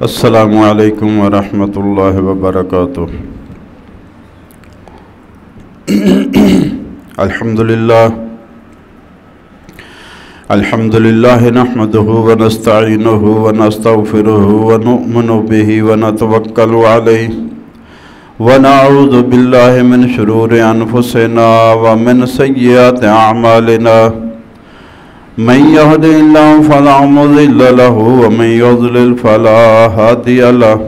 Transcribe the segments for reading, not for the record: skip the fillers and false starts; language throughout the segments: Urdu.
السلام علیکم ورحمۃ اللہ وبرکاتہ۔ الحمدللہ نحمده ونستعینه ونستغفره ونؤمن به ونتوکل علیہ ونعوذ باللہ من شرور انفسنا ومن سیئات اعمالنا من يهد الله فلا مضل له ومن يضلل فلا هادي له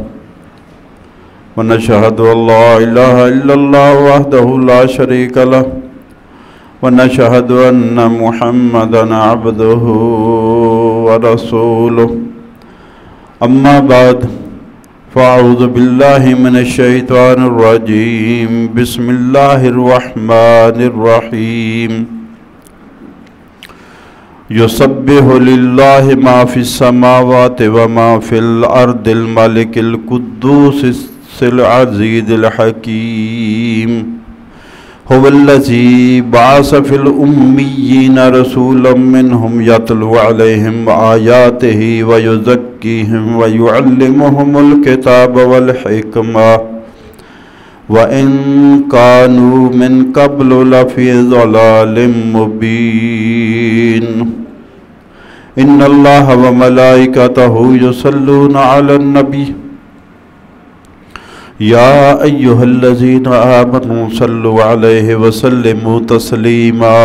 ونشهد أن لا إله إلا الله وحده لا شريك له ونشهد أن محمدا عبده ورسوله أما بعد فأعوذ بالله من الشيطان الرجيم بسم الله الرحمن الرحيم يسبح لله ما في السماوات وما في الأرض الملك القدوس العزيز الحكيم هو الذي بعث في الأميين رسولا منهم يتلو عليهم آياته ويزكيهم ويعلمهم الكتاب والحكمة وَإِن كَانُوا مِن قَبْلُ لَفِي ضَلَالٍ مُبِينٍ إِنَّ اللَّهَ وَمَلَائِكَتَهُ يُصَلُّونَ عَلَى النَّبِيِّ يَا أَيُّهَا الَّذِينَ آمَنُوا صَلُّوا عَلَيْهِ وَسَلِّمُوا تَسْلِيمًا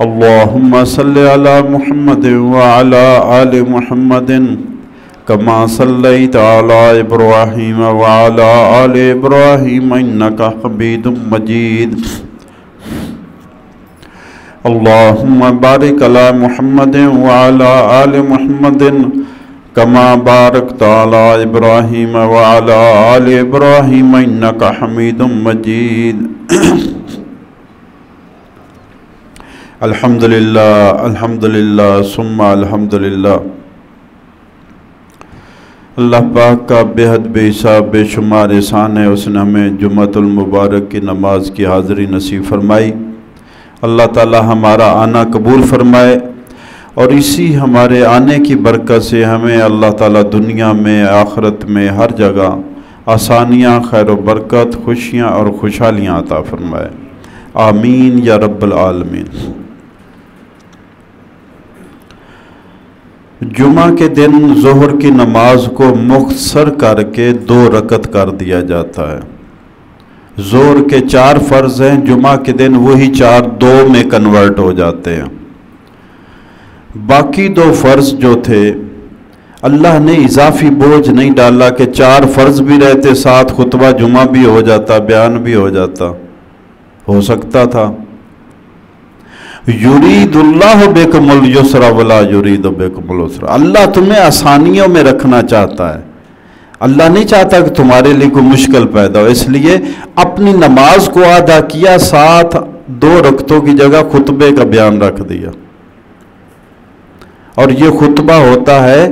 اللهم صل على محمد وعلى آل محمد كما صليت على إبراهيم وعلى آل إبراهيم إنك حميد مجيد اللهم بارك على محمد وعلى آل محمد كما باركت على إبراهيم وعلى آل إبراهيم إنك حميد مجيد الحمدللہ ثم الحمدللہ۔ اللہ پاک کا بے حد بے حساب بے شمار احسان ہے، اس نے ہمیں جمعۃ المبارک کی نماز کی حاضری نصیب فرمائی۔ اللہ تعالی ہمارا آنا قبول فرمائے اور اسی ہمارے آنے کی برکت سے ہمیں اللہ تعالی دنیا میں آخرت میں ہر جگہ آسانیاں، خیر و برکت، خوشیاں اور خوشحالیاں عطا فرمائے، آمین یا رب العالمین۔ جمعہ کے دن ظہر کی نماز کو مختصر کر کے 2 رکعت کر دیا جاتا ہے۔ ظہر کے 4 فرض ہیں، جمعہ کے دن وہی 4 2 میں کنورٹ ہو جاتے ہیں۔ باقی 2 فرض جو تھے اللہ نے اضافی بوجھ نہیں ڈالا کہ 4 فرض بھی رہتے، ساتھ خطبہ جمعہ بھی ہو جاتا، بیان بھی ہو جاتا، ہو سکتا تھا۔ یرید اللہ بکم الیسر ولا یرید بکم العسر، اللہ تمہیں آسانیوں میں رکھنا چاہتا ہے، اللہ نہیں چاہتا کہ تمہارے لیے کوئی مشکل پیدا ہو، اس لیے اپنی نماز کو ادا کیا، ساتھ 2 رکعتوں کی جگہ خطبے کا بیان رکھ دیا۔ اور یہ خطبہ ہوتا ہے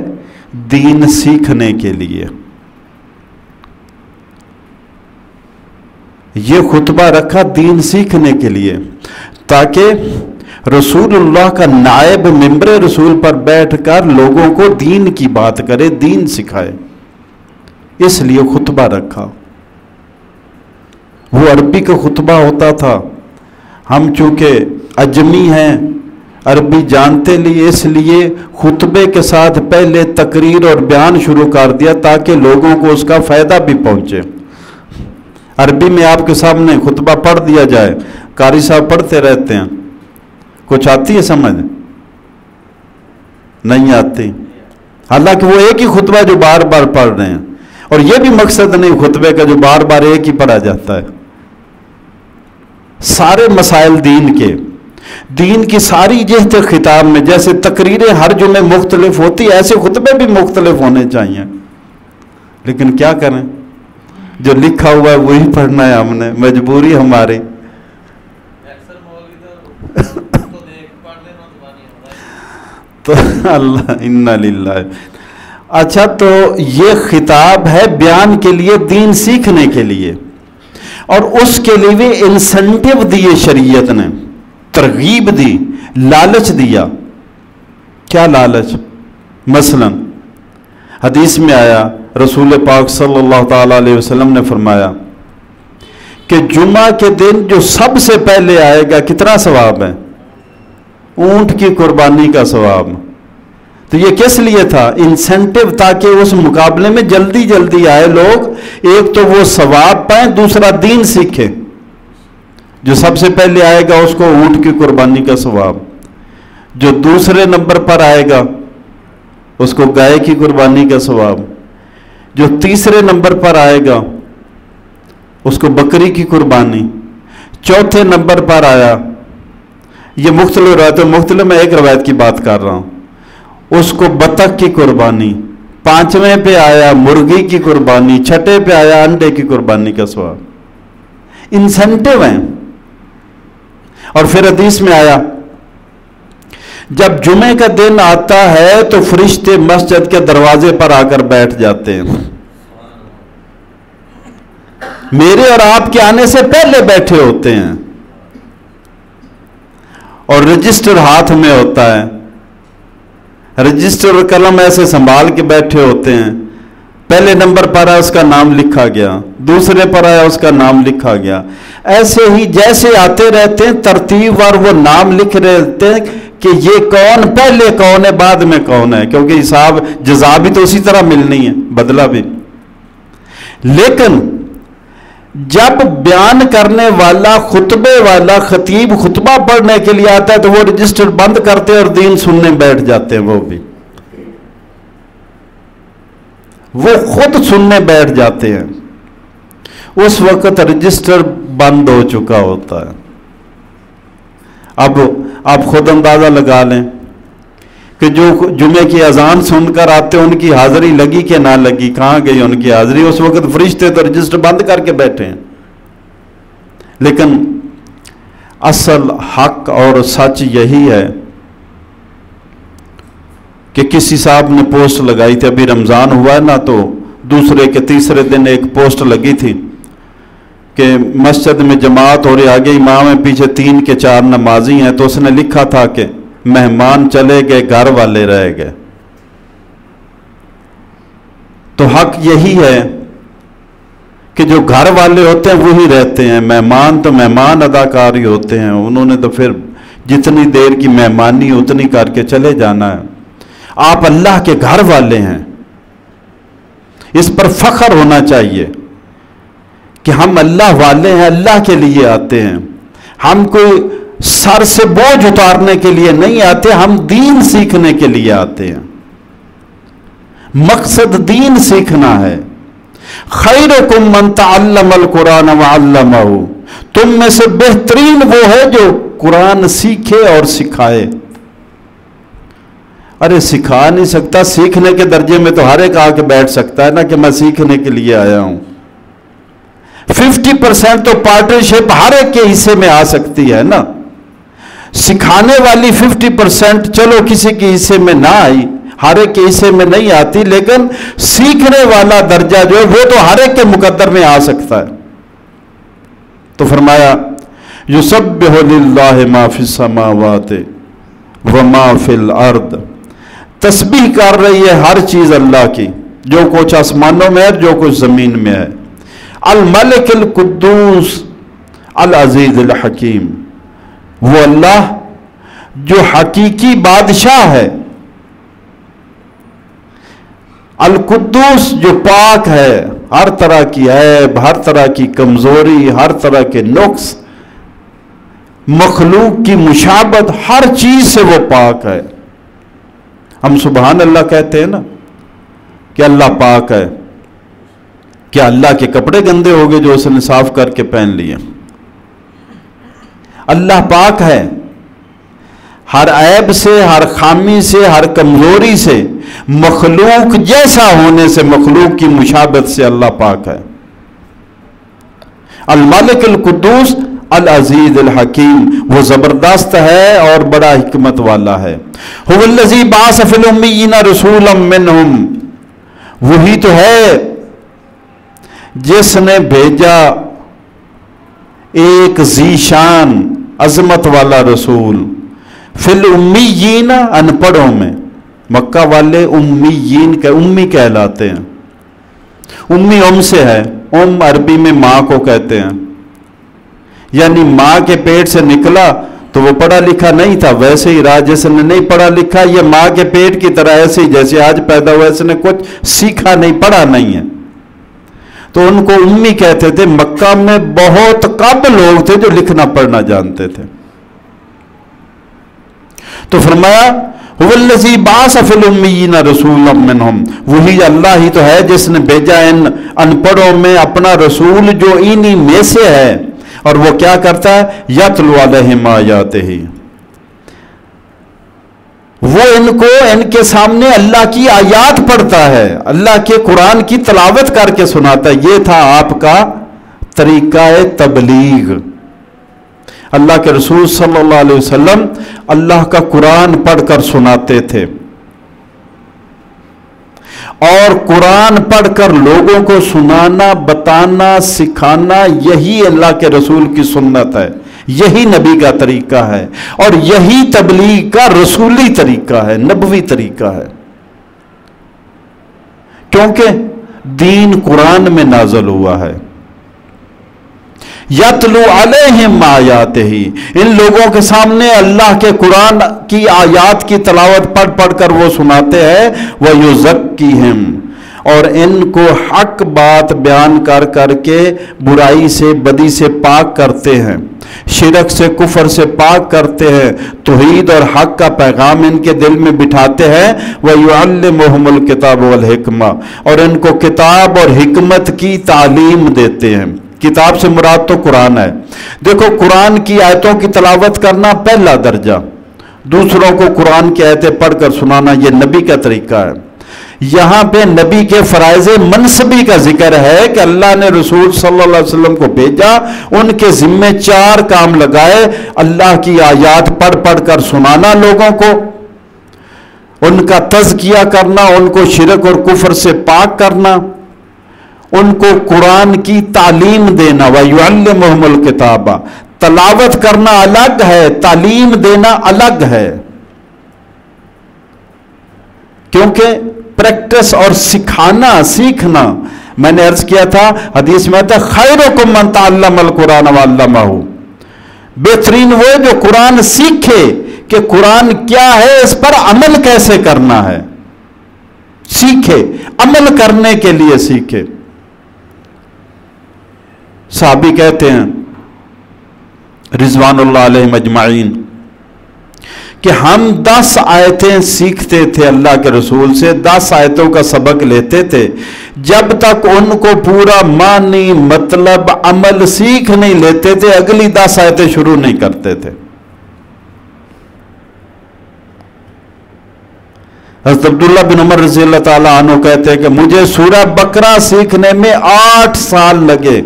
دین سیکھنے کے لیے، یہ خطبہ رکھا دین سیکھنے کے لیے تاکہ رسول اللہ کا نائب ممبر رسول پر بیٹھ کر لوگوں کو دین کی بات کرے، دین سکھائے، اس لیے خطبہ رکھا۔ وہ عربی کا خطبہ ہوتا تھا، ہم چونکہ اجمی ہیں عربی جانتے لیے، اس لیے خطبے کے ساتھ پہلے تقریر اور بیان شروع کر دیا تاکہ لوگوں کو اس کا فائدہ بھی پہنچے۔ عربی میں آپ کے سامنے خطبہ پڑھ دیا جائے، قاری صاحب پڑھتے رہتے ہیں، کچھ آتی ہے سمجھ؟ نہیں آتی، حالانکہ وہ ایک ہی خطبہ جو بار بار پڑھ رہے ہیں، اور یہ بھی مقصد نہیں خطبے کا جو بار بار ایک ہی پڑھا جاتا ہے۔ سارے مسائل دین کی ساری جہت خطاب میں، جیسے تقریریں ہر جمعے مختلف ہوتی، ایسے خطبے بھی مختلف ہونے چاہیے، لیکن کیا کریں، جو لکھا ہوا ہے وہی پڑھنا ہے، ہم نے مجبوری ہماری۔ تو اللہ انا للہ۔ اچھا، تو یہ خطاب ہے بیان کے لیے، دین سیکھنے کے لیے، اور اس کے لیے بھی انسنٹیو دیے، شریعت نے ترغیب دی، لالچ دیا۔ کیا لالچ؟ مثلا حدیث میں آیا رسول پاک صلی اللہ تعالیٰ علیہ وسلم نے فرمایا کہ جمعہ کے دن جو سب سے پہلے آئے گا کتنا ثواب ہے؟ اونٹ کی قربانی کا ثواب. تو یہ کس لیے تھا؟ انسینٹیو، تاکہ اس مقابلے میں جلدی جلدی آئے لوگ، ایک تو وہ ثواب پائیں، دوسرا دین سیکھیں. جو سب سے پہلے آئے گا اس کو اونٹ کی قربانی کا ثواب، جو دوسرے نمبر پر آئے گا اس کو گائے کی قربانی کا ثواب، جو تیسرے نمبر پر آئے گا اس کو بکری کی قربانی، چوتھے نمبر پر آیا، یہ مختلف روایتوں مختلف، میں ایک روایت کی بات کر رہا ہوں، اس کو بطخ کی قربانی، پانچویں پہ آیا مرغی کی قربانی، چھٹے پہ آیا انڈے کی قربانی کا ثواب. انسینٹیو ہیں. اور پھر حدیث میں آیا جب جمعے کا دن آتا ہے تو فرشتے مسجد کے دروازے پر آ کر بیٹھ جاتے ہیں. میرے اور آپ کے آنے سے پہلے بیٹھے ہوتے ہیں اور رجسٹر ہاتھ میں ہوتا ہے. رجسٹر اور قلم ایسے سنبھال کے بیٹھے ہوتے ہیں. پہلے نمبر پر آیا اس کا نام لکھا گیا، دوسرے پر آیا اس کا نام لکھا گیا. ایسے ہی جیسے آتے رہتے ہیں ترتیب وار وہ نام لکھ رہتے ہیں کہ یہ کون پہلے کون ہے بعد میں کون ہے، کیونکہ حساب جزا بھی تو اسی طرح ملنی ہے، بدلہ بھی. لیکن جب بیان کرنے والا خطبے والا خطیب خطبہ پڑھنے کے لیے آتا ہے تو وہ رجسٹر بند کرتے اور دین سننے بیٹھ جاتے ہیں. وہ خود سننے بیٹھ جاتے ہیں. اس وقت رجسٹر بند ہو چکا ہوتا ہے. اب آپ خود اندازہ لگا لیں کہ جو جمعے کی اذان سن کر آتے ان کی حاضری لگی کہ نہ لگی، کہاں گئی ان کی حاضری؟ اس وقت فرشتے تو رجسٹر بند کر کے بیٹھے ہیں. لیکن اصل حق اور سچ یہی ہے کہ کسی صاحب نے پوسٹ لگائی تھی، ابھی رمضان ہوا ہے نا، تو دوسرے کے تیسرے دن ایک پوسٹ لگی تھی کہ مسجد میں جماعت ہو رہی، آگے امام ہے، پیچھے 3 کے 4 نمازی ہیں. تو اس نے لکھا تھا کہ مہمان چلے گئے گھر والے رہ گئے. تو حق یہی ہے کہ جو گھر والے ہوتے ہیں وہی رہتے ہیں، مہمان تو مہمان اداکار ہی ہوتے ہیں، انہوں نے تو پھر جتنی دیر کی مہمانی اتنی کر کے چلے جانا ہے. آپ اللہ کے گھر والے ہیں، اس پر فخر ہونا چاہیے کہ ہم اللہ والے ہیں، اللہ کے لیے آتے ہیں. ہم کوئی سر سے بوجھ اتارنے کے لیے نہیں آتے، ہم دین سیکھنے کے لیے آتے ہیں. مقصد دین سیکھنا ہے. خیرکم من تعلم القرآن وعلمہ، تم میں سے بہترین وہ ہے جو قرآن سیکھے اور سکھائے. ارے سکھا نہیں سکتا، سیکھنے کے درجے میں تو ہر ایک آ کے بیٹھ سکتا ہے نا کہ میں سیکھنے کے لیے آیا ہوں. 50% تو پارٹنرشپ ہر ایک کے حصے میں آ سکتی ہے نا. سکھانے والی 50% چلو کسی کے حصے میں نہ آئی، ہر ایک کے حصے میں نہیں آتی، لیکن سیکھنے والا درجہ جو ہے وہ تو ہر ایک کے مقدر میں آ سکتا ہے. تو فرمایا یسبح للہ ما فی السماوات وما فی الارض، تسبیح کر رہی ہے ہر چیز اللہ کی، جو کچھ آسمانوں میں ہے جو کچھ زمین میں ہے. الملک القدوس العزیز الحکیم، وہ اللہ جو حقیقی بادشاہ ہے، القدوس جو پاک ہے، ہر طرح کی عیب، ہر طرح کی کمزوری، ہر طرح کے نقص، مخلوق کی مشابہت، ہر چیز سے وہ پاک ہے. ہم سبحان اللہ کہتے ہیں نا کہ اللہ پاک ہے. کیا اللہ کے کپڑے گندے ہو گئے جو اس نے صاف کر کے پہن لیے؟ اللہ پاک ہے ہر عیب سے، ہر خامی سے، ہر کمزوری سے، مخلوق جیسا ہونے سے، مخلوق کی مشابہت سے اللہ پاک ہے. الملک القدوس العزیز الحکیم، وہ زبردست ہے اور بڑا حکمت والا ہے. هو الذی بعث فی الامیین رسولا منہم، وہی تو ہے جس نے بھیجا ایک ذی شان عظمت والا رسول، فی الامیین، ان پڑھوں میں، مکہ والے امی کہلاتے ہیں. امی سے ہے، عربی میں ماں کو کہتے ہیں، یعنی ماں کے پیٹ سے نکلا تو وہ پڑھا لکھا نہیں تھا، ویسے ہی رہا. جس نے نہیں پڑھا لکھا یہ ماں کے پیٹ کی طرح ایسے ہی جیسے آج پیدا ہوا، اس نے کچھ سیکھا نہیں، پڑھا نہیں ہے، تو ان کو امی کہتے تھے. مکہ میں بہت کم لوگ تھے جو لکھنا پڑھنا جانتے تھے. تو فرمایا وَالَّذِي بَعَثَ فِي الْأُمِّيِّينَ رَسُولًا مِّنْهُمْ، وہی اللہ ہی تو ہے جس نے بھیجا ان پڑھوں میں اپنا رسول جو انہی میں سے ہے. اور وہ کیا کرتا ہے؟ یتلو علیہم آیاتہ، وہ ان کے سامنے اللہ کی آیات پڑھتا ہے، اللہ کے قرآن کی تلاوت کر کے سناتا ہے. یہ تھا آپ کا طریقہ تبلیغ. اللہ کے رسول صلی اللہ علیہ وسلم اللہ کا قرآن پڑھ کر سناتے تھے، اور قرآن پڑھ کر لوگوں کو سنانا، بتانا، سکھانا، یہی اللہ کے رسول کی سنت ہے، یہی نبی کا طریقہ ہے، اور یہی تبلیغ کا رسولی طریقہ ہے، نبوی طریقہ ہے. کیونکہ دین قرآن میں نازل ہوا ہے. یتلو علیہم آیاتہ، ان لوگوں کے سامنے اللہ کے قرآن کی آیات کی تلاوت پڑھ پڑھ کر وہ سناتے ہیں. وَيُزَكِّيهِمْ، اور ان کو حق بات بیان کر کر کے برائی سے، بدی سے پاک کرتے ہیں، شرک سے، کفر سے پاک کرتے ہیں، توحید اور حق کا پیغام ان کے دل میں بٹھاتے ہیں. وَيُعَلِّمُهُمُ الْكِتَابَ وَالْحِكْمَةَ، اور ان کو کتاب اور حکمت کی تعلیم دیتے ہیں. کتاب سے مراد تو قرآن ہے. دیکھو قرآن کی آیتوں کی تلاوت کرنا پہلا درجہ، دوسروں کو قرآن کی آیتیں پڑھ کر سنانا یہ نبی کا طریقہ ہے. یہاں پہ نبی کے فرائض منصبی کا ذکر ہے کہ اللہ نے رسول صلی اللہ علیہ وسلم کو بھیجا، ان کے ذمے 4 کام لگائے. اللہ کی آیات پڑھ پڑھ کر سنانا لوگوں کو، ان کا تزکیہ کرنا، ان کو شرک اور کفر سے پاک کرنا، ان کو قرآن کی تعلیم دینا. وَيُعَلِّمُهُمُ الْكِتَابَ، تلاوت کرنا الگ ہے، تعلیم دینا الگ ہے. کیونکہ پریکٹس اور سکھانا، سیکھنا، میں نے عرض کیا تھا حدیث میں آتا ہے خَيْرُكُمْ مَنْ تَعَلَّمَ الْقُرْآنَ وَعَلَّمَهُ، بہترین وہ جو قرآن سیکھے کہ قرآن کیا ہے، اس پر عمل کیسے کرنا ہے، سیکھے، عمل کرنے کے لیے سیکھے. صحابی کہتے ہیں رضوان اللہ علیہم اجمعین کہ ہم 10 آیتیں سیکھتے تھے اللہ کے رسول سے، 10 آیتوں کا سبق لیتے تھے، جب تک ان کو پورا معنی، مطلب، عمل سیکھ نہیں لیتے تھے اگلی 10 آیتیں شروع نہیں کرتے تھے. حضرت عبداللہ بن عمر رضی اللہ تعالیٰ عنہ کہتے ہیں کہ مجھے سورہ بقرہ سیکھنے میں 8 سال لگے.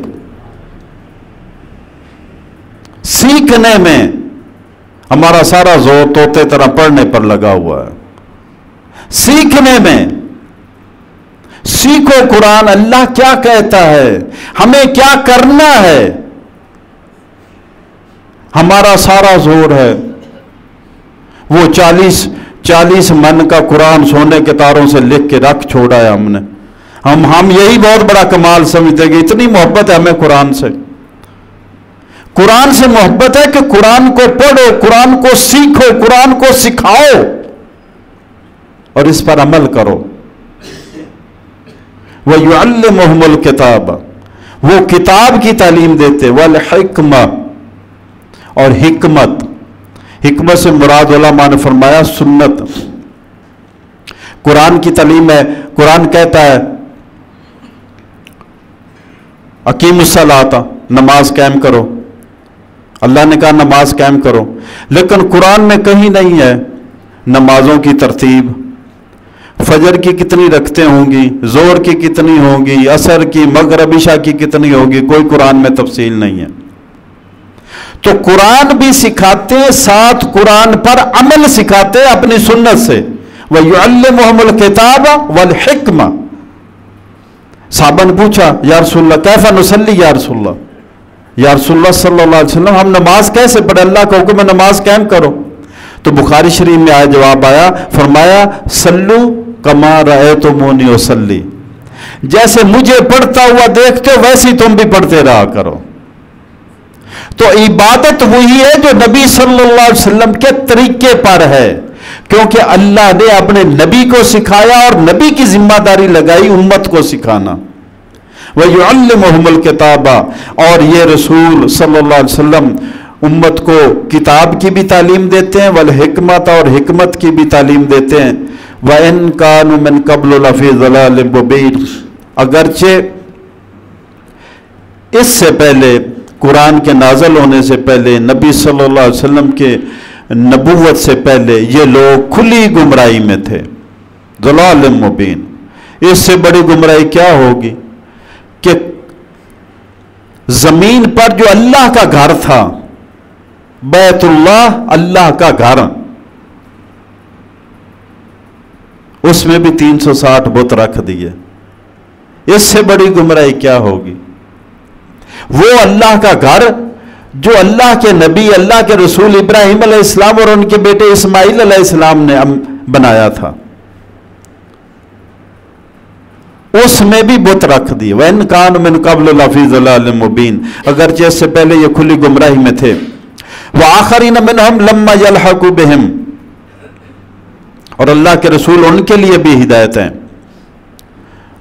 سیکھنے میں ہمارا سارا زور طوطے طرح پڑھنے پر لگا ہوا ہے. سیکھنے میں، سیکھو قرآن، اللہ کیا کہتا ہے، ہمیں کیا کرنا ہے، ہمارا سارا زور ہے. وہ 40 من کا قرآن سونے کے تاروں سے لکھ کے رکھ چھوڑا ہے ہم نے. ہم یہی بہت بڑا کمال سمجھتے کہ اتنی محبت ہے ہمیں قرآن سے. قرآن سے محبت ہے کہ قرآن کو پڑھو، قرآن کو سیکھو، قرآن کو سکھاؤ اور اس پر عمل کرو. وَيُعَلِّمُهُمُ الْكِتَابَ، وہ کتاب کی تعلیم دیتے، وَالْحِكْمَةِ، اور حکمت. حکمت سے مراد علماء نے فرمایا سنت. قرآن کی تعلیم ہے. قرآن کہتا ہے اقیموا الصلاۃ، نماز قائم کرو. اللہ نے کہا نماز قائم کرو، لیکن قرآن میں کہیں نہیں ہے نمازوں کی ترتیب. فجر کی کتنی رکعتیں ہوں گی، ظہر کی کتنی ہوں گی، عصر کی، مغرب عشاء کی کتنی ہوگی، کوئی قرآن میں تفصیل نہیں ہے. تو قرآن بھی سکھاتے، ساتھ قرآن پر عمل سکھاتے اپنی سنت سے. وَيُعَلِّمُهُمُ الْكِتَابَ وَالْحِكْمَةَ. صحابہ نے پوچھا یا رسول اللہ کیف نصلی، یا رسول اللہ، یا رسول اللہ صلی اللہ علیہ وسلم ہم نماز کیسے پڑھیں، اللہ کا حکم ہے نماز قائم کرو. تو بخاری شریف میں آیا جواب آیا، فرمایا سلو کما رأیتمونی اصلی، جیسے مجھے پڑھتا ہوا دیکھتے ہو ویسے تم بھی پڑھتے رہا کرو۔ تو عبادت وہی ہے جو نبی صلی اللہ علیہ وسلم کے طریقے پر ہے، کیونکہ اللہ نے اپنے نبی کو سکھایا اور نبی کی ذمہ داری لگائی امت کو سکھانا۔ وَيُعَلِّمُهُمُ الْكِتَابَ، اور یہ رسول صلی اللہ علیہ وسلم امت کو کتاب کی بھی تعلیم دیتے ہیں، والحکمت، اور حکمت کی بھی تعلیم دیتے ہیں۔ وَإِن كَانُوا مِن قَبْلُ لَفِي ضَلَالٍ مُبِينٍ، اگرچہ اس سے پہلے، قرآن کے نازل ہونے سے پہلے، نبی صلی اللہ علیہ وسلم کے نبوت سے پہلے یہ لوگ کھلی گمراہی میں تھے، ضلال مبین۔ اس سے بڑی گمراہی کیا ہوگی کہ زمین پر جو اللہ کا گھر تھا، بیت اللہ، اللہ کا گھر، اس میں بھی 360 بت رکھ دیے۔ اس سے بڑی گمراہی کیا ہوگی؟ وہ اللہ کا گھر جو اللہ کے نبی، اللہ کے رسول ابراہیم علیہ السلام اور ان کے بیٹے اسماعیل علیہ السلام نے بنایا تھا، اس میں بھی بت رکھ دی۔ وَإِن كَانُوا مِن قَبْلُ لَفِي ضَلَالٍ مُبِينٍ، اگرچہ اس سے پہلے یہ کھلی گمراہی میں تھے۔ وَآخَرِينَ مِنْهُمْ لَمَّا يَلْحَقُوا بِهِمْ، اور اللہ کے رسول ان کے لیے بھی ہدایت ہیں،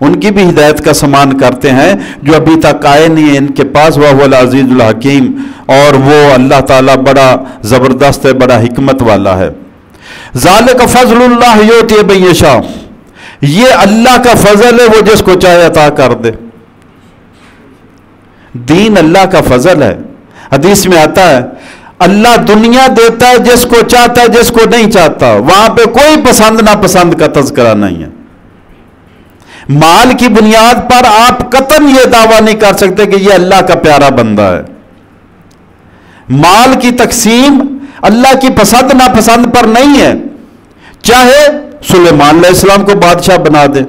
ان کی بھی ہدایت کا سامان کرتے ہیں جو ابھی تک آئے نہیں ہیں ان کے پاس۔ وَهُوَ الْعَزِيزُ الْحَكِيمُ، اور وہ اللہ تعالیٰ بڑا زبردست ہے، بڑا حکمت والا ہے۔ ذَلِكَ فَضْلُ اللَّهِ يُؤْتِيهِ مَن يَشَاءُ، یہ اللہ کا فضل ہے، وہ جس کو چاہے عطا کر دے۔ دین اللہ کا فضل ہے۔ حدیث میں آتا ہے اللہ دنیا دیتا ہے جس کو چاہتا ہے، جس کو نہیں چاہتا، وہاں پہ کوئی پسند ناپسند کا تذکرہ نہیں ہے۔ مال کی بنیاد پر آپ قطعاً یہ دعویٰ نہیں کر سکتے کہ یہ اللہ کا پیارا بندہ ہے۔ مال کی تقسیم اللہ کی پسند ناپسند پر نہیں ہے، چاہے سلیمان علیہ السلام کو بادشاہ بنا دے،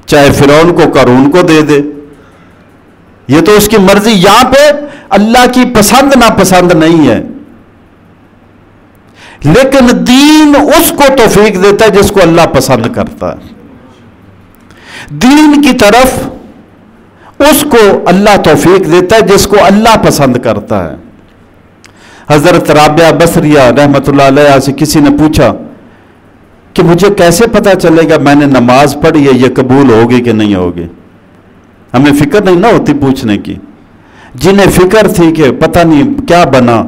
چاہے فرعون کو قارون کو دے دے، یہ تو اس کی مرضی۔ یہاں پہ اللہ کی پسند ناپسند نہیں ہے، لیکن دین اس کو توفیق دیتا ہے جس کو اللہ پسند کرتا ہے۔ دین کی طرف اس کو اللہ توفیق دیتا ہے جس کو اللہ پسند کرتا ہے۔ حضرت رابعہ بصریہ رحمۃ اللہ علیہ سے کسی نے پوچھا کہ مجھے کیسے پتا چلے گا میں نے نماز پڑھی ہے یہ قبول ہوگی کہ نہیں ہوگی؟ ہمیں فکر نہیں نہ ہوتی پوچھنے کی، جنہیں فکر تھی کہ پتہ نہیں کیا بنا۔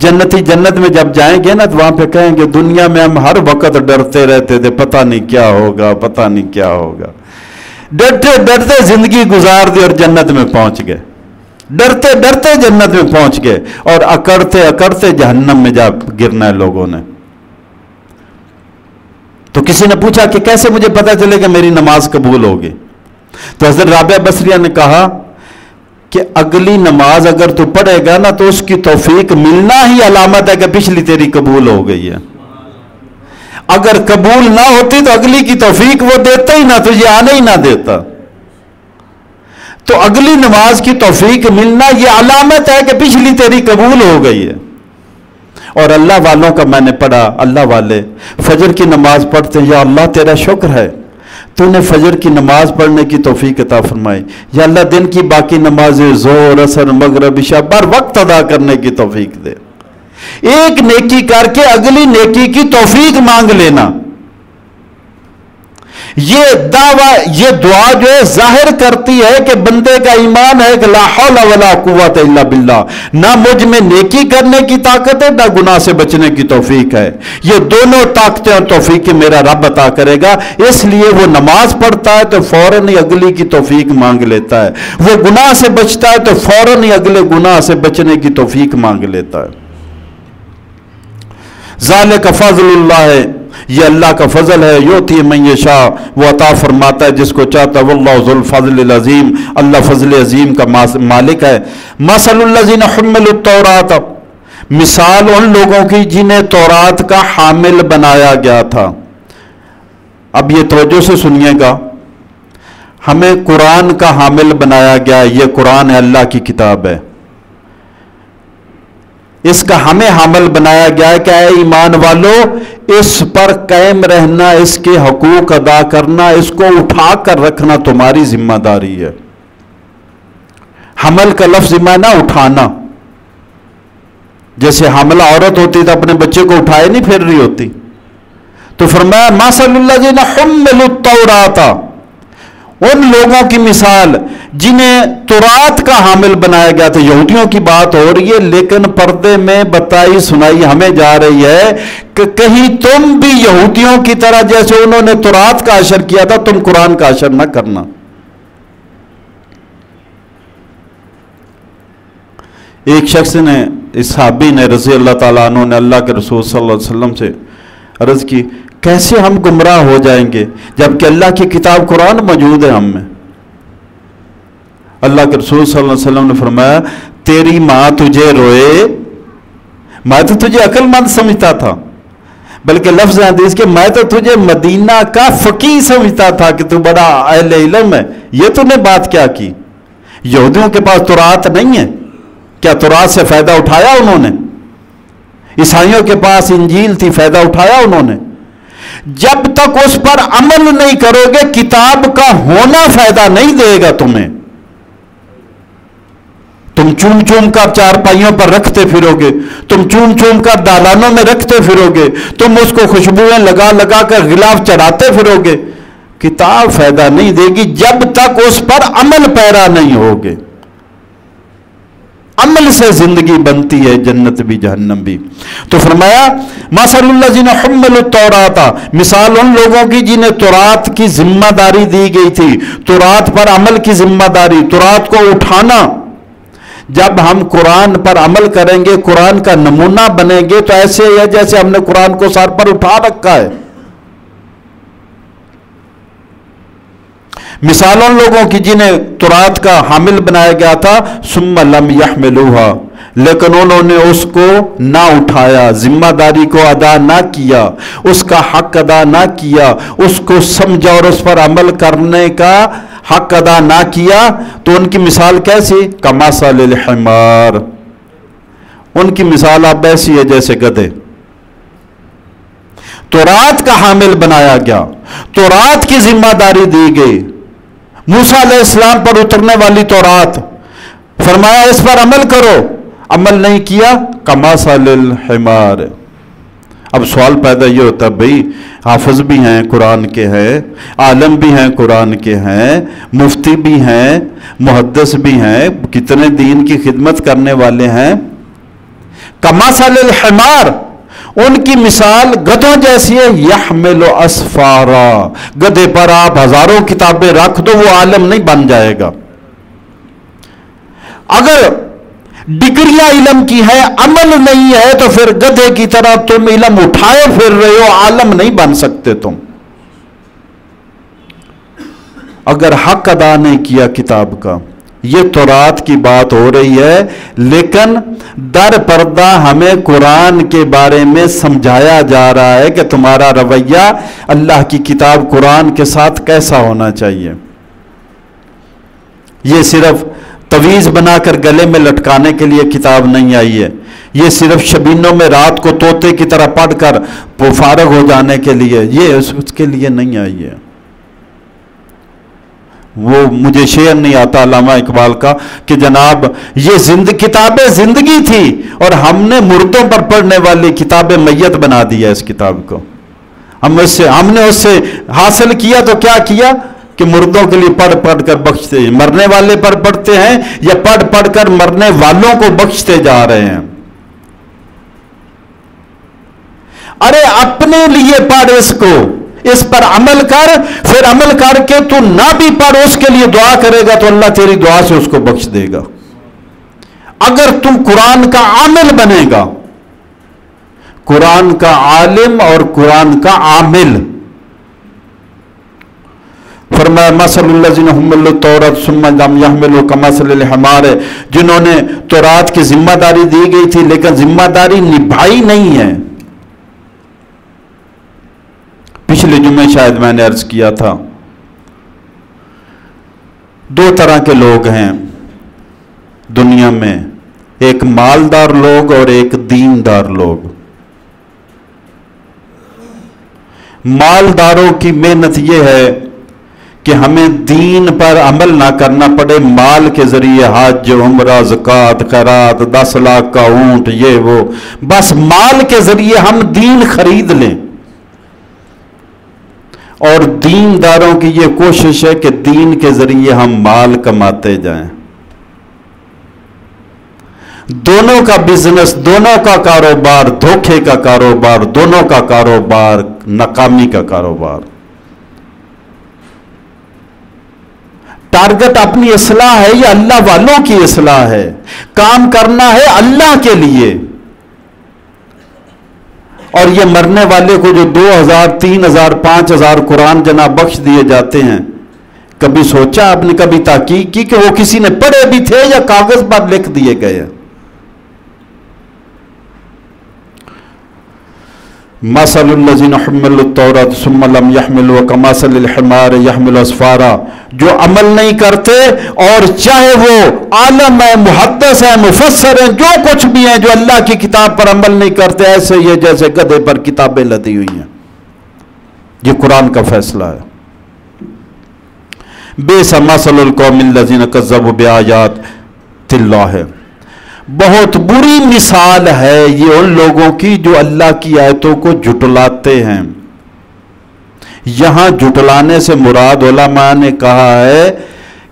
جنتی جنت میں جب جائیں گے نا تو وہاں پہ کہیں گے دنیا میں ہم ہر وقت ڈرتے رہتے تھے، پتہ نہیں کیا ہوگا، پتہ نہیں کیا ہوگا۔ ڈرتے ڈرتے زندگی گزار دی اور جنت میں پہنچ گئے، ڈرتے ڈرتے جنت میں پہنچ گئے، اور اکڑتے اکڑتے جہنم میں جا گرنا ہے لوگوں نے۔ تو کسی نے پوچھا کہ کیسے مجھے پتا چلے کہ میری نماز قبول ہوگی؟ تو حضرت رابعہ بصریہ نے کہا کہ اگلی نماز اگر تو پڑھے گا نا تو اس کی توفیق ملنا ہی علامت ہے کہ پچھلی تیری قبول ہو گئی ہے۔ اگر قبول نہ ہوتی تو اگلی کی توفیق وہ دیتا ہی نہ، تجھے آنے ہی نہ دیتا۔ تو اگلی نماز کی توفیق ملنا یہ علامت ہے کہ پچھلی تیری قبول ہو گئی ہے۔ اور اللہ والوں کا میں نے پڑھا، اللہ والے فجر کی نماز پڑھتے ہیں، یا اللہ تیرا شکر ہے تو نے فجر کی نماز پڑھنے کی توفیق عطا فرمائی، یا اللہ دن کی باقی نمازیں ظہر، عصر، مغرب، عشاء بر وقت ادا کرنے کی توفیق دے۔ ایک نیکی کر کے اگلی نیکی کی توفیق مانگ لینا، یہ دعویٰ، یہ دعا جو ہے ظاہر کرتی ہے کہ بندے کا ایمان ہے کہ لا حول ولا قوت الا باللہ، نہ مجھ میں نیکی کرنے کی طاقت ہے نہ گناہ سے بچنے کی توفیق ہے، یہ دونوں طاقتیں اور توفیقیں میرا رب عطا کرے گا۔ اس لیے وہ نماز پڑھتا ہے تو فوراً ہی اگلی کی توفیق مانگ لیتا ہے، وہ گناہ سے بچتا ہے تو فوراً ہی اگلے گناہ سے بچنے کی توفیق مانگ لیتا ہے۔ ذالک فضل اللہ، یہ اللہ کا فضل ہے، یؤتی من یشاء، وہ عطا فرماتا ہے جس کو چاہتا ہے، واللہ ذو الفضل العظیم، اللہ فضل عظیم کا مالک ہے۔ مثل الذین حملوا التوراۃ، مثال ان لوگوں کی جنہیں تورات کا حامل بنایا گیا تھا۔ اب یہ توجہ سے سنیے گا، ہمیں قرآن کا حامل بنایا گیا، یہ قرآن ہے، اللہ کی کتاب ہے۔ اس کا ہمیں حامل بنایا گیا ہے کہ اے ایمان والو اس پر قائم رہنا، اس کے حقوق ادا کرنا، اس کو اٹھا کر رکھنا تمہاری ذمہ داری ہے۔ حمل کا لفظ معنی اٹھانا، جیسے حاملہ عورت ہوتی تو اپنے بچے کو اٹھائے نہیں پھر رہی ہوتی، تو فرمایا مثل الذین حملوا التوراۃ، ان لوگوں کی مثال جنہیں تورات کا حامل بنایا گیا تھا۔ یہودیوں کی بات ہو رہی ہے، لیکن پردے میں بتائی سنائی ہمیں جا رہی ہے کہ کہیں تم بھی یہودیوں کی طرح جیسے انہوں نے تورات کا اشر کیا تھا تم قرآن کا اشر نہ کرنا۔ ایک شخص نے، اس صحابی نے رضی اللہ تعالیٰ عنہ نے اللہ کے رسول صلی اللہ علیہ وسلم سے عرض کی کیسے ہم گمراہ ہو جائیں گے جبکہ اللہ کی کتاب قرآن موجود ہے ہم میں؟ اللہ کے رسول صلی اللہ علیہ وسلم نے فرمایا تیری ماں تجھے روئے، میں تو تجھے عقل مند سمجھتا تھا، بلکہ لفظ حدیث کہ میں تو تجھے مدینہ کا فقیہ سمجھتا تھا کہ تو بڑا اہل علم ہے، یہ تو نے بات کیا کی؟ یہودیوں کے پاس تورات نہیں ہے، کیا تورات سے فائدہ اٹھایا انہوں نے؟ عیسائیوں کے پاس انجیل تھی، فائدہ اٹھایا انہوں نے؟ جب تک اس پر عمل نہیں کرو گے کتاب کا ہونا فائدہ نہیں دے گا تمہیں۔ تم چوم چوم کر چارپائیوں پر رکھتے پھرو گے، تم چوم چوم کر دالانوں میں رکھتے پھرو گے، تم اس کو خوشبوئیں لگا لگا کر غلاف چڑھاتے پھرو گے، کتاب فائدہ نہیں دے گی جب تک اس پر عمل پیرا نہیں ہوگے۔ عمل سے زندگی بنتی ہے، جنت بھی جہنم بھی۔ تو فرمایا مثل الذین حملوا التوراۃ، مثال ان لوگوں کی جنہیں تورات کی ذمہ داری دی گئی تھی، تورات پر عمل کی ذمہ داری، تورات کو اٹھانا۔ جب ہم قرآن پر عمل کریں گے، قرآن کا نمونہ بنیں گے تو ایسے ہے جیسے ہم نے قرآن کو سر پر اٹھا رکھا ہے۔ مثال ان لوگوں کی جنہیں تورات کا حامل بنایا گیا تھا ثم لم يحملوها، لیکن انہوں نے اس کو نہ اٹھایا، ذمہ داری کو ادا نہ کیا، اس کا حق ادا نہ کیا، اس کو سمجھا اور اس پر عمل کرنے کا حق ادا نہ کیا، تو ان کی مثال کیسی؟ کمثل الحمار، ان کی مثال اب ایسی ہے جیسے گدھے۔ تورات کا حامل بنایا گیا، تورات کی ذمہ داری دی گئی، موسیٰ علیہ السلام پر اترنے والی تورات، فرمایا اس پر عمل کرو، عمل نہیں کیا، کمثل الحمار۔ اب سوال پیدا یہ ہوتا ہے بھئی حافظ بھی ہیں قرآن کے ہیں، عالم بھی ہیں قرآن کے ہیں، مفتی بھی ہیں، محدث بھی ہیں، کتنے دین کی خدمت کرنے والے ہیں، کمثل الحمار، ان کی مثال گدھوں جیسی ہے، یحمل اسفارا، گدھے پر آپ ہزاروں کتابیں رکھ دو وہ عالم نہیں بن جائے گا۔ اگر ڈگریاں علم کی ہے عمل نہیں ہے تو پھر گدھے کی طرح تم علم اٹھائے پھر رہے ہو، عالم نہیں بن سکتے تم۔ اگر حق ادا نہیں کیا کتاب کا، یہ تورات کی بات ہو رہی ہے، لیکن در پردہ ہمیں قرآن کے بارے میں سمجھایا جا رہا ہے کہ تمہارا رویہ اللہ کی کتاب قرآن کے ساتھ کیسا ہونا چاہیے۔ یہ صرف تویز بنا کر گلے میں لٹکانے کے لیے کتاب نہیں آئی ہے، یہ صرف شبینوں میں رات کو طوطے کی طرح پڑھ کر فارغ ہو جانے کے لیے، یہ اس کے لیے نہیں آئی ہے۔ وہ مجھے شعر نہیں آتا علامہ اقبال کا کہ جناب یہ کتاب زندگی تھی اور ہم نے مردوں پر پڑھنے والی کتاب میت بنا دیا اس کتاب کو۔ ہم نے اس سے حاصل کیا تو کیا کیا کہ مردوں کے لیے پڑھ پڑھ کر بخشتے ہیں، مرنے والے پر پڑھتے ہیں یا پڑھ پڑھ کر مرنے والوں کو بخشتے جا رہے ہیں۔ ارے اپنے لیے پڑھ اس کو، اس پر عمل کر، پھر عمل کر کے تو نہ بھی پڑھ اس کے لیے دعا کرے گا تو اللہ تیری دعا سے اس کو بخش دے گا۔ اگر تم قرآن کا عامل بنے گا، قرآن کا عالم اور قرآن کا عامل، فرمایا مثل الذین حملوا التوراۃ ثم لم یحملوها کمثل الحمار، جنہوں نے تورات کی ذمہ داری دی گئی تھی لیکن ذمہ داری نبھائی نہیں ہے۔ پچھلے جمعے شاید میں نے عرض کیا تھا، دو طرح کے لوگ ہیں دنیا میں، ایک مالدار لوگ اور ایک دیندار لوگ۔ مالداروں کی محنت یہ ہے کہ ہمیں دین پر عمل نہ کرنا پڑے، مال کے ذریعے حج، عمرہ، زکوٰۃ، خیرات، 10 لاکھ کا اونٹ، یہ وہ، بس مال کے ذریعے ہم دین خرید لیں۔ اور دینداروں کی یہ کوشش ہے کہ دین کے ذریعے ہم مال کماتے جائیں۔ دونوں کا بزنس، دونوں کا کاروبار دھوکے کا کاروبار، دونوں کا کاروبار ناکامی کا کاروبار۔ ٹارگٹ اپنی اصلاح ہے یا اللہ والوں کی اصلاح ہے؟ کام کرنا ہے اللہ کے لیے۔ اور یہ مرنے والے کو جو 2000 3000 5000 قرآن جناب بخش دیے جاتے ہیں، کبھی سوچا آپ نے، کبھی تحقیق کی کہ وہ کسی نے پڑھے بھی تھے یا کاغذ پر لکھ دیے گئے ہیں؟ مثل الذین حملوا التوراۃ ثم لم يحملوها كمثل الحمار يحمل اسفارا، جو عمل نہیں کرتے، اور چاہے وہ عالم ہے، محدث ہے، مفسر ہیں، جو کچھ بھی ہیں، جو اللہ کی کتاب پر عمل نہیں کرتے، ایسے یہ جیسے گدھے پر کتابیں لدی ہوئی ہیں۔ یہ قرآن کا فیصلہ ہے۔ بئس مثل القوم الذین کذبوا بآیات اللہ، بہت بری مثال ہے یہ ان لوگوں کی جو اللہ کی آیتوں کو جھٹلاتے ہیں۔ یہاں جھٹلانے سے مراد علماء نے کہا ہے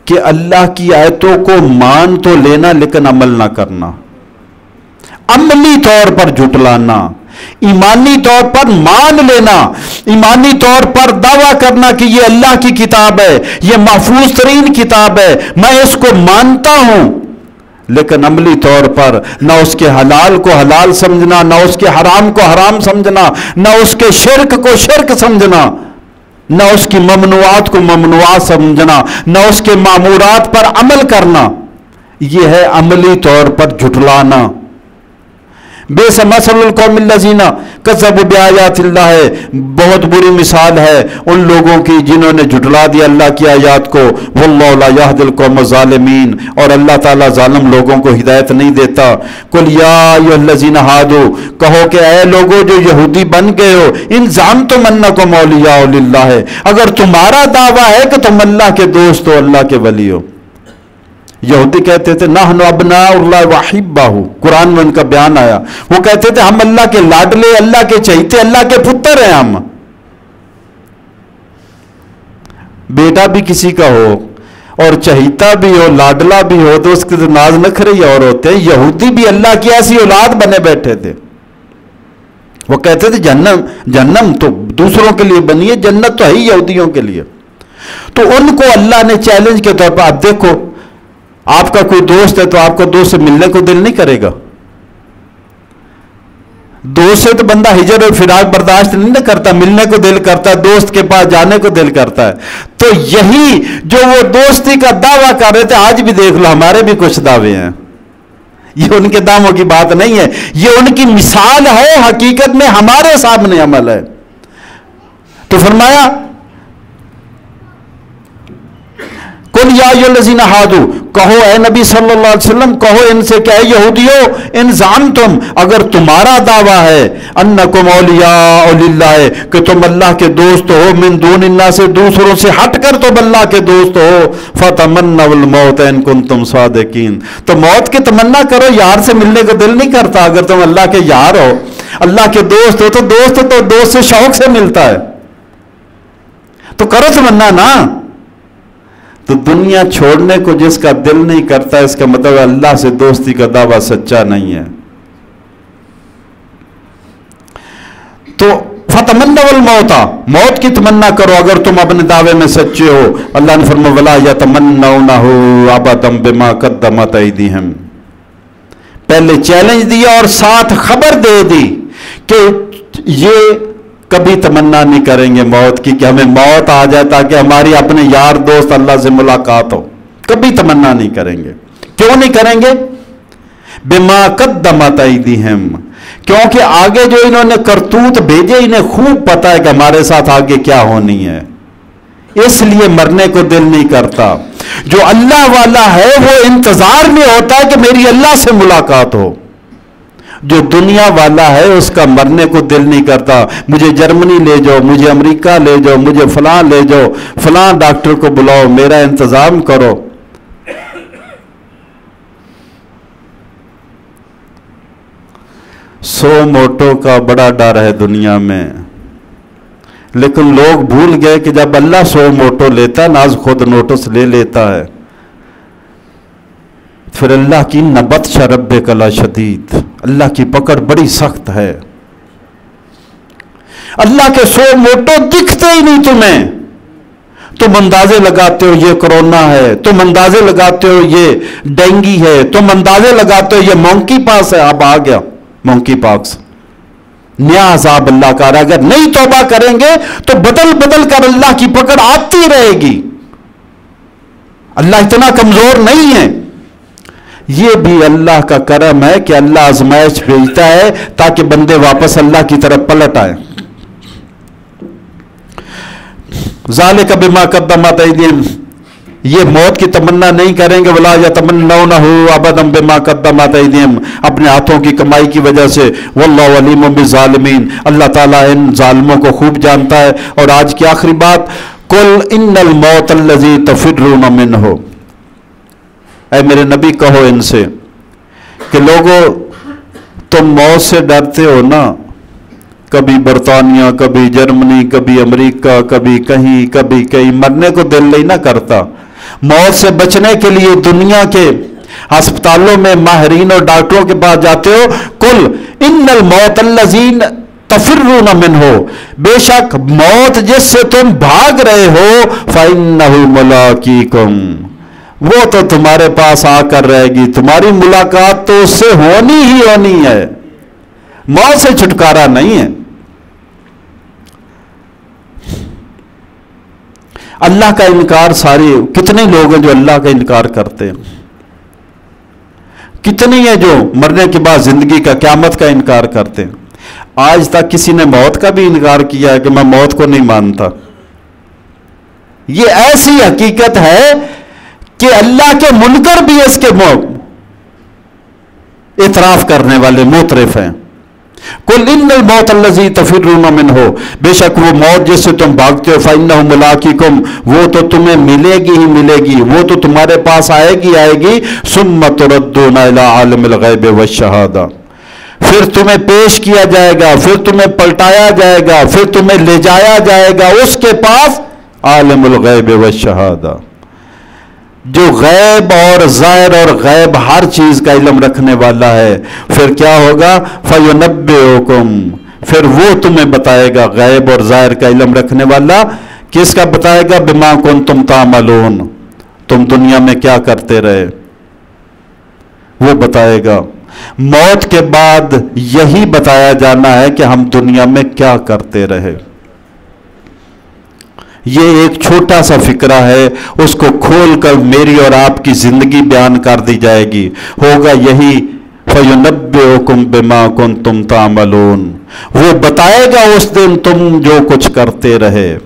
کہ اللہ کی آیتوں کو مان تو لینا لیکن عمل نہ کرنا، عملی طور پر جھٹلانا، ایمانی طور پر مان لینا، ایمانی طور پر دعویٰ کرنا کہ یہ اللہ کی کتاب ہے، یہ محفوظ ترین کتاب ہے، میں اس کو مانتا ہوں، لیکن عملی طور پر نہ اس کے حلال کو حلال سمجھنا، نہ اس کے حرام کو حرام سمجھنا، نہ اس کے شرک کو شرک سمجھنا، نہ اس کی ممنوعات کو ممنوعات سمجھنا، نہ اس کے مامورات پر عمل کرنا، یہ ہے عملی طور پر جھٹلانا۔ بئس مثل القوم الذین کذبوا بآیات اللہ، بہت بری مثال ہے ان لوگوں کی جنہوں نے جھٹلا دیا اللہ کی آیات کو۔ واللہ لا یہدی القوم الظالمین، اور اللہ تعالیٰ ظالم لوگوں کو ہدایت نہیں دیتا۔ قل یا ایھا الذین ہادوا، کہو کہ اے لوگوں جو یہودی بن گئے ہو، ان زعمتم انکم اولیاء للہ، اگر تمہارا دعویٰ ہے کہ تم اللہ کے دوست ہو، اللہ کے ولی ہو۔ یہودی کہتے تھے نحن ابناء اللہ واحبہ، قرآن میں ان کا بیان آیا، وہ کہتے تھے ہم اللہ کے لاڈلے، اللہ کے چہیتے، اللہ کے پتر ہیں ہم۔ بیٹا بھی کسی کا ہو اور چہیتا بھی ہو، لاڈلا بھی ہو، تو اس کے ناز نخرے اور ہوتے ہیں۔ یہودی بھی اللہ کی ایسی اولاد بنے بیٹھے تھے، وہ کہتے تھے جہنم تو دوسروں کے لیے بنی ہے، جنت تو ہے ہی یہودیوں کے لیے۔ تو ان کو اللہ نے چیلنج کے طور پر، اب دیکھو آپ کا کوئی دوست ہے تو آپ کو دوست سے ملنے کو دل نہیں کرے گا؟ دوست سے تو بندہ ہجر اور فراق برداشت نہیں کرتا، ملنے کو دل کرتا ہے، دوست کے پاس جانے کو دل کرتا ہے۔ تو یہی جو وہ دوستی کا دعویٰ کر رہے تھے، آج بھی دیکھ لو ہمارے بھی کچھ دعوے ہیں، یہ ان کے داموں کی بات نہیں ہے، یہ ان کی مثال ہے، حقیقت میں ہمارے سامنے عمل ہے۔ تو فرمایا قل یا ایھا الذین ہادوا، کہو اے نبی صلی اللہ علیہ وسلم، کہو ان سے کہ اے یہودیو، ان زعمتم، اگر تمہارا دعویٰ ہے، انکم اولیاء للہ، کہ تم اللہ کے دوست ہو، من دون اللہ، سے دوسروں سے ہٹ کر تم اللہ کے دوست ہو، فتمنوا الموت ان کنتم صادقین، تو موت کی تمنا کرو، یار سے ملنے کو دل نہیں کرتا؟ اگر تم اللہ کے یار ہو، اللہ کے دوست ہو، تو دوست سے شوق سے ملتا ہے، تو کرو تمنا نا۔ تو دنیا چھوڑنے کو جس کا دل نہیں کرتا، اس کا مطلب اللہ سے دوستی کا دعویٰ سچا نہیں ہے۔ تو فتمنوا الموت، موت کی تمنا کرو اگر تم اپنے دعوے میں سچے ہو۔ اللہ نے فرمایا ولا یتمنونہ ابدا بما قدمت ایدیہم، پہلے چیلنج دیا اور ساتھ خبر دے دی کہ یہ کبھی تمنا نہیں کریں گے موت کی کہ ہمیں موت آ جائے تاکہ ہماری اپنے یار دوست اللہ سے ملاقات ہو، کبھی تمنا نہیں کریں گے۔ کیوں نہیں کریں گے؟ بما قدمت ایدیہم، کیونکہ آگے جو انہوں نے کرتوت بھیجے، انہیں خوب پتا ہے کہ ہمارے ساتھ آگے کیا ہونی ہے، اس لیے مرنے کو دل نہیں کرتا. جو اللہ والا ہے وہ انتظار میں ہوتا ہے کہ میری اللہ سے ملاقات ہو. جو دنیا والا ہے اس کا مرنے کو دل نہیں کرتا. مجھے جرمنی لے جاؤ, مجھے امریکہ لے جاؤ, مجھے فلاں لے جاؤ, فلاں ڈاکٹر کو بلاؤ, میرا انتظام کرو. سو موٹو کا بڑا ڈر ہے دنیا میں, لیکن لوگ بھول گئے کہ جب اللہ سو موٹو لیتا ہے ناز خود نوٹس لے لیتا ہے. پھر اللہ کی نبطش ربک لشدید, اللہ کی پکڑ بڑی سخت ہے. اللہ کے سو موٹو دکھتے ہی نہیں تمہیں. تم اندازے لگاتے ہو یہ کرونا ہے, تم اندازے لگاتے ہو یہ ڈینگی ہے, تم اندازے لگاتے ہو یہ مونکی پاس ہے. اب آ گیا مونکی پاکس, نیا عذاب اللہ کا. اگر نہیں توبہ کریں گے تو بدل بدل کر اللہ کی پکڑ آتی رہے گی. اللہ اتنا کمزور نہیں ہے. یہ بھی اللہ کا کرم ہے کہ اللہ آزمائش بھیجتا ہے تاکہ بندے واپس اللہ کی طرف پلٹ آئے. ذالک بما قدمت ایدیہم, یہ موت کی تمنا نہیں کریں گے. ولا یتمنونہ ابدا بما قدمت ایدیہم, اپنے ہاتھوں کی کمائی کی وجہ سے. واللہ علیم بالظالمین, اللہ تعالیٰ ان ظالموں کو خوب جانتا ہے. اور آج کی آخری بات, قل ان الموت الذی تفرون منہ, اے میرے نبی کہو ان سے کہ لوگو تم موت سے ڈرتے ہو نا, کبھی برطانیہ, کبھی جرمنی, کبھی امریکہ, کبھی کہیں, کبھی کہیں. مرنے کو دل نہیں نہ کرتا. موت سے بچنے کے لیے دنیا کے ہسپتالوں میں ماہرین اور ڈاکٹروں کے پاس جاتے ہو. قل ان الموت الذی تفرون منہ, بے شک موت جس سے تم بھاگ رہے ہو, فإنہ ملاقیکم, وہ تو تمہارے پاس آ کر رہے گی. تمہاری ملاقات تو اس سے ہونی ہی ہونی ہے. موت سے چھٹکارا نہیں ہے. اللہ کا انکار سارے, کتنے لوگ ہیں جو اللہ کا انکار کرتے ہیں, کتنے ہیں جو مرنے کے بعد زندگی کا, قیامت کا انکار کرتے ہیں. آج تک کسی نے موت کا بھی انکار کیا ہے کہ میں موت کو نہیں مانتا. یہ ایسی حقیقت ہے کہ اللہ کے منکر بھی اس کے اعتراف کرنے والے معترف ہیں. قل ان الموت الذی تفرون منہ, بے شک وہ موت جس سے تم بھاگتے ہو, فإنہ ملاقیکم, وہ تو تمہیں ملے گی ہی ملے گی, وہ تو تمہارے پاس آئے گی. ثم تردون الی عالم الغیب والشہادہ, پھر تمہیں پیش کیا جائے گا, پھر تمہیں پلٹایا جائے گا, پھر تمہیں لے جایا جائے گا اس کے پاس عالم الغیب والشہادہ, جو غیب اور ظاہر اور غیب ہر چیز کا علم رکھنے والا ہے. پھر کیا ہوگا؟ فَيُنَبِّئُكُمْ, پھر وہ تمہیں بتائے گا. غیب اور ظاہر کا علم رکھنے والا کس کا بتائے گا؟ بِمَا كُنْتُمْ تَعْمَلُونَ, تم دنیا میں کیا کرتے رہے وہ بتائے گا. موت کے بعد یہی بتایا جانا ہے کہ ہم دنیا میں کیا کرتے رہے. یہ ایک چھوٹا سا فکرہ ہے, اس کو کھول کر میری اور آپ کی زندگی بیان کر دی جائے گی. ہوگا یہی فَيُنَبِّئُكُمْ بِمَا كُنْتُمْ تَعْمَلُونَ, وہ بتائے گا اس دن تم جو کچھ کرتے رہے.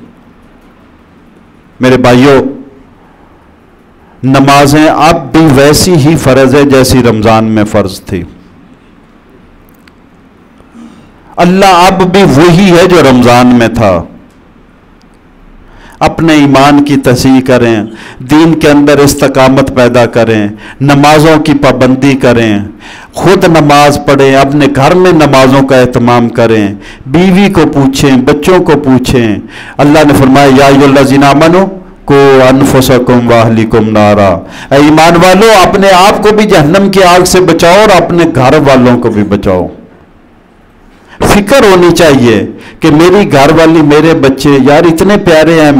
میرے بھائیوں, نمازیں اب بھی ویسی ہی فرض ہے جیسی رمضان میں فرض تھی. اللہ اب بھی وہی ہے جو رمضان میں تھا. اپنے ایمان کی تصحیح کریں, دین کے اندر استقامت پیدا کریں, نمازوں کی پابندی کریں, خود نماز پڑھیں, اپنے گھر میں نمازوں کا اہتمام کریں, بیوی کو پوچھیں, بچوں کو پوچھیں. اللہ نے فرمایا یا ایھا الذین آمنوا قوا انفسکم واہلیکم نارا, اے ایمان والو اپنے آپ کو بھی جہنم کی آگ سے بچاؤ اور اپنے گھر والوں کو بھی بچاؤ. فکر ہونی چاہیے کہ میری گھر والی, میرے بچے یار اتنے پیارے ہیں,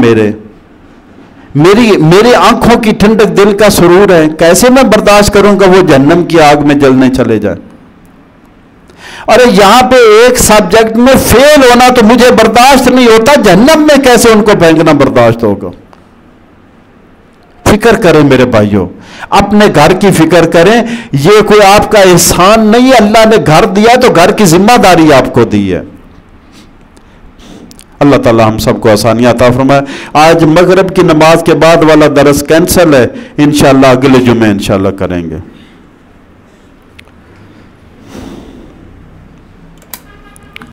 میری آنکھوں کی ٹھنڈک دل کا سرور ہے, کیسے میں برداشت کروں گا وہ جہنم کی آگ میں جلنے چلے جائیں. اور یہاں پہ ایک سبجیکٹ میں فیل ہونا تو مجھے برداشت نہیں ہوتا, جہنم میں کیسے ان کو پھینکنا برداشت ہوگا. فکر کریں میرے بھائیوں, اپنے گھر کی فکر کریں. یہ کوئی آپ کا احسان نہیں ہے, اللہ نے گھر دیا تو گھر کی ذمہ داری آپ کو دی ہے. اللہ تعالی ہم سب کو آسانیاں عطا فرمائے. آج مغرب کی نماز کے بعد والا درس کینسل ہے، انشاءاللہ اگلے جمعے انشاءاللہ کریں گے.